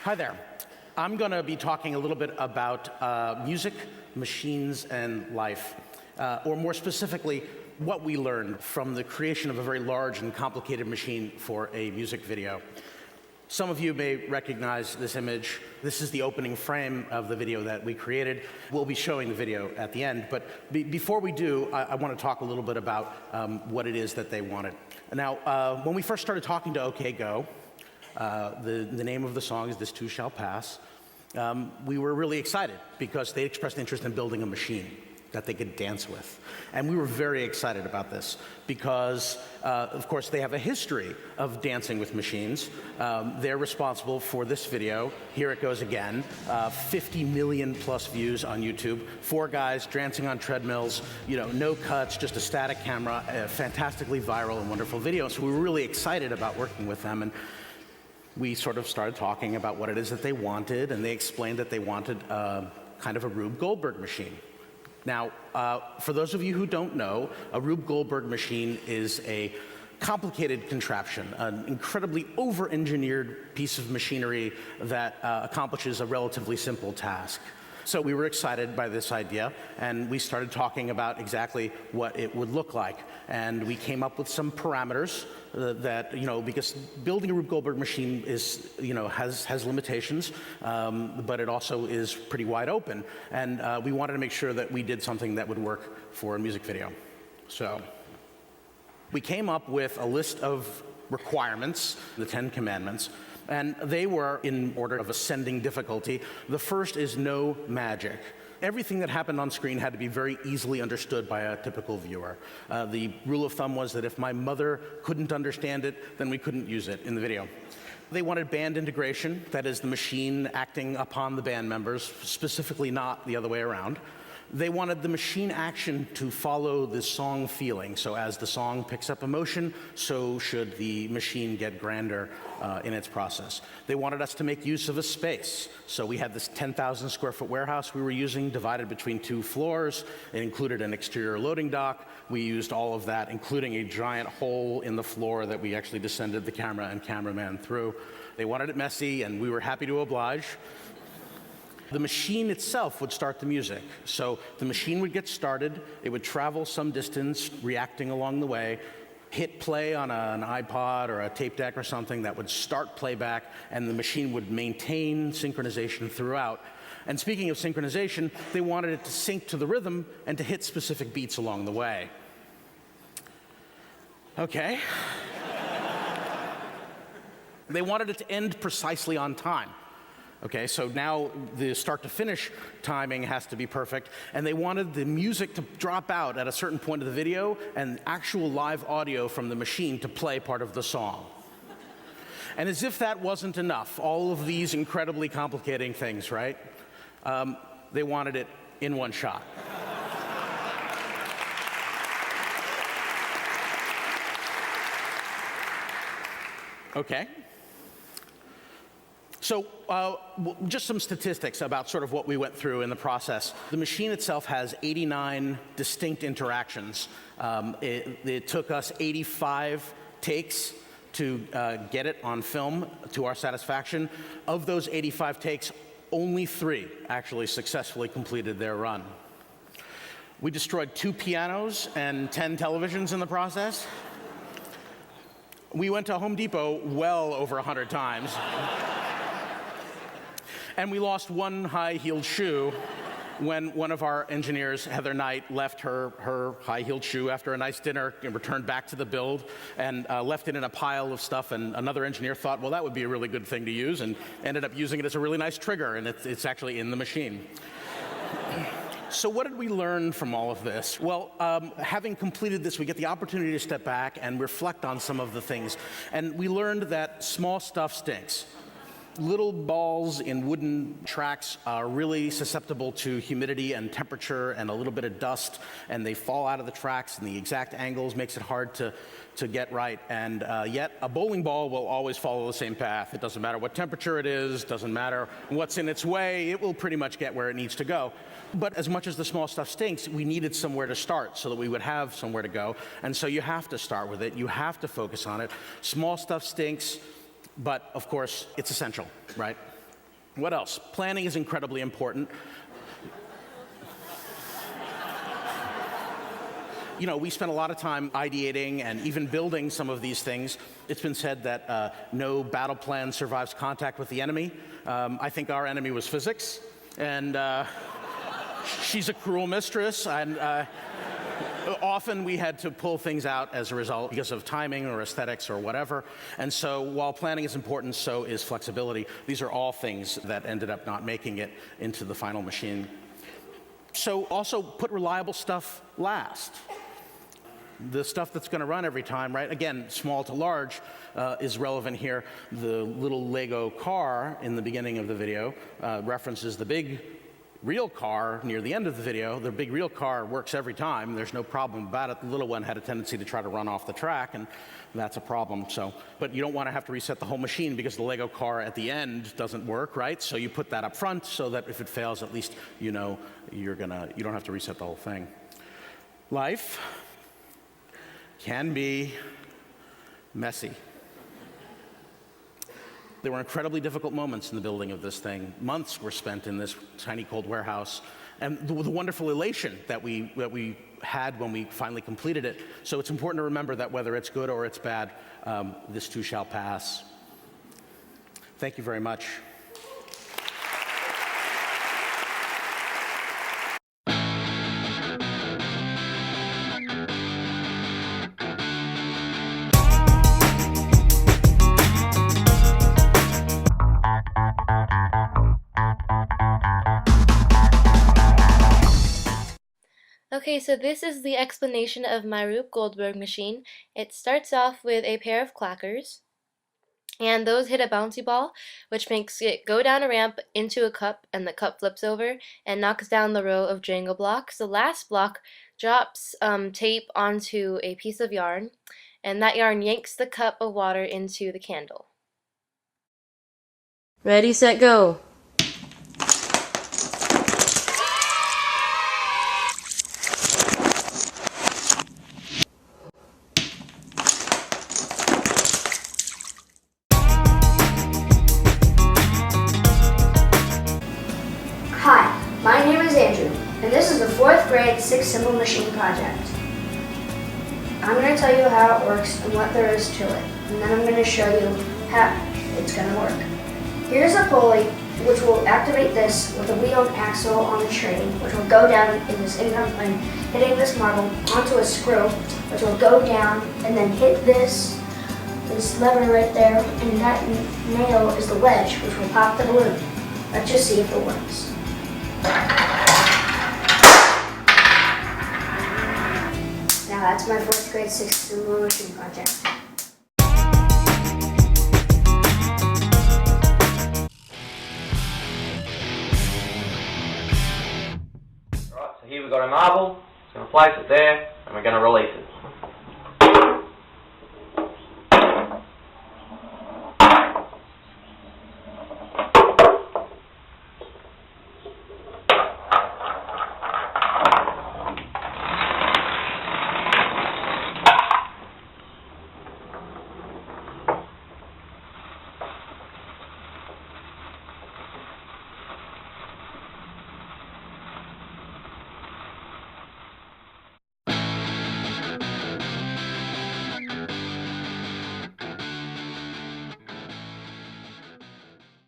Hi there. I'm going to be talking a little bit about music, machines, and life, or more specifically, what we learned from the creation of a very large and complicated machine for a music video. Some of you may recognize this image. This is the opening frame of the video that we created. We'll be showing the video at the end, but before we do, I want to talk a little bit about what it is that they wanted. Now, when we first started talking to OK Go, the name of the song is This Too Shall Pass, we were really excited because they expressed interest in building a machine that they could dance with. And we were very excited about this because, of course, they have a history of dancing with machines. They're responsible for this video. Here it goes again. 50 million plus views on YouTube. 4 guys dancing on treadmills, no cuts, just a static camera, a fantastically viral and wonderful video. So we were really excited about working with them. And we sort of started talking about what it is that they wanted, and they explained that they wanted kind of a Rube Goldberg machine. Now, for those of you who don't know, a Rube Goldberg machine is a complicated contraption, an incredibly over-engineered piece of machinery that accomplishes a relatively simple task. So we were excited by this idea, and we started talking about exactly what it would look like. And we came up with some parameters that, because building a Rube Goldberg machine is, has limitations, but it also is pretty wide open. And we wanted to make sure that we did something that would work for a music video. So we came up with a list of requirements, the 10 Commandments, and they were in order of ascending difficulty. The first is no magic. Everything that happened on screen had to be very easily understood by a typical viewer. The rule of thumb was that if my mother couldn't understand it, then we couldn't use it in the video. They wanted band integration, that is the machine acting upon the band members, specifically not the other way around. They wanted the machine action to follow the song feeling. So as the song picks up emotion, so should the machine get grander in its process. They wanted us to make use of a space. So we had this 10,000 square foot warehouse we were using, divided between 2 floors. It included an exterior loading dock. We used all of that, including a giant hole in the floor that we actually descended the camera and cameraman through. They wanted it messy, and we were happy to oblige. The machine itself would start the music. So the machine would get started, it would travel some distance, reacting along the way, hit play on an iPod or a tape deck or something that would start playback, and the machine would maintain synchronization throughout. And speaking of synchronization, they wanted it to sync to the rhythm and to hit specific beats along the way. Okay. They wanted it to end precisely on time. Okay, so now the start to finish timing has to be perfect, and they wanted the music to drop out at a certain point of the video and actual live audio from the machine to play part of the song. And as if that wasn't enough, all of these incredibly complicating things, right? They wanted it in one shot. Okay. So just some statistics about sort of what we went through in the process. The machine itself has 89 distinct interactions. It took us 85 takes to get it on film to our satisfaction. Of those 85 takes, only 3 actually successfully completed their run. We destroyed 2 pianos and 10 televisions in the process. We went to Home Depot well over 100 times. And we lost 1 high-heeled shoe when one of our engineers, Heather Knight, left her high-heeled shoe after a nice dinner and returned back to the build and left it in a pile of stuff. And another engineer thought, well, that would be a really good thing to use, and ended up using it as a really nice trigger, and it's actually in the machine. So what did we learn from all of this? Well, having completed this, we get the opportunity to step back and reflect on some of the things. And we learned that small stuff stinks. Little balls in wooden tracks are really susceptible to humidity and temperature and a little bit of dust, and they fall out of the tracks, and the exact angles makes it hard to get right. And yet, a bowling ball will always follow the same path. It doesn't matter what temperature it is, doesn't matter what's in its way, it will pretty much get where it needs to go. But as much as the small stuff stinks, we needed somewhere to start so that we would have somewhere to go. And so you have to start with it, you have to focus on it. Small stuff stinks, but of course, it's essential, right? What else? Planning is incredibly important. You know, we spent a lot of time ideating and even building some of these things. It's been said that no battle plan survives contact with the enemy. I think our enemy was physics, and she's a cruel mistress, and often we had to pull things out as a result because of timing or aesthetics or whatever. And so while planning is important, so is flexibility. These are all things that ended up not making it into the final machine. So also put reliable stuff last. The stuff that's going to run every time, right? Again, small to large is relevant here. The little Lego car in the beginning of the video references the big real car near the end of the video. The big real car works every time. There's no problem about it. The little one had a tendency to try to run off the track, and that's a problem. So, but you don't want to have to reset the whole machine because the Lego car at the end doesn't work, right? So you put that up front so that if it fails, at least you know you don't have to reset the whole thing. Life can be messy. There were incredibly difficult moments in the building of this thing. Months were spent in this tiny cold warehouse, and the wonderful elation that we had when we finally completed it. So it's important to remember that whether it's good or it's bad, this too shall pass. Thank you very much. Okay, so this is the explanation of my Rube Goldberg machine. It starts off with a pair of clackers, and those hit a bouncy ball, which makes it go down a ramp into a cup, and the cup flips over and knocks down the row of Jenga blocks. The last block drops tape onto a piece of yarn, and that yarn yanks the cup of water into the candle. Ready, set, go! Hi, my name is Andrew, and this is the 4th grade 6 Simple Machine project. I'm going to tell you how it works and what there is to it, and then I'm going to show you how it's going to work. Here's a pulley which will activate this with a wheel and axle on the train, which will go down in this income plane, hitting this marble onto a screw, which will go down and then hit this lever right there, and that nail is the wedge, which will pop the balloon. Let's just see if it works. Now that's my 4th grade 6 Simple Machine project. Right, so here we've got a marble, it's going to place it there, and we're going to release it.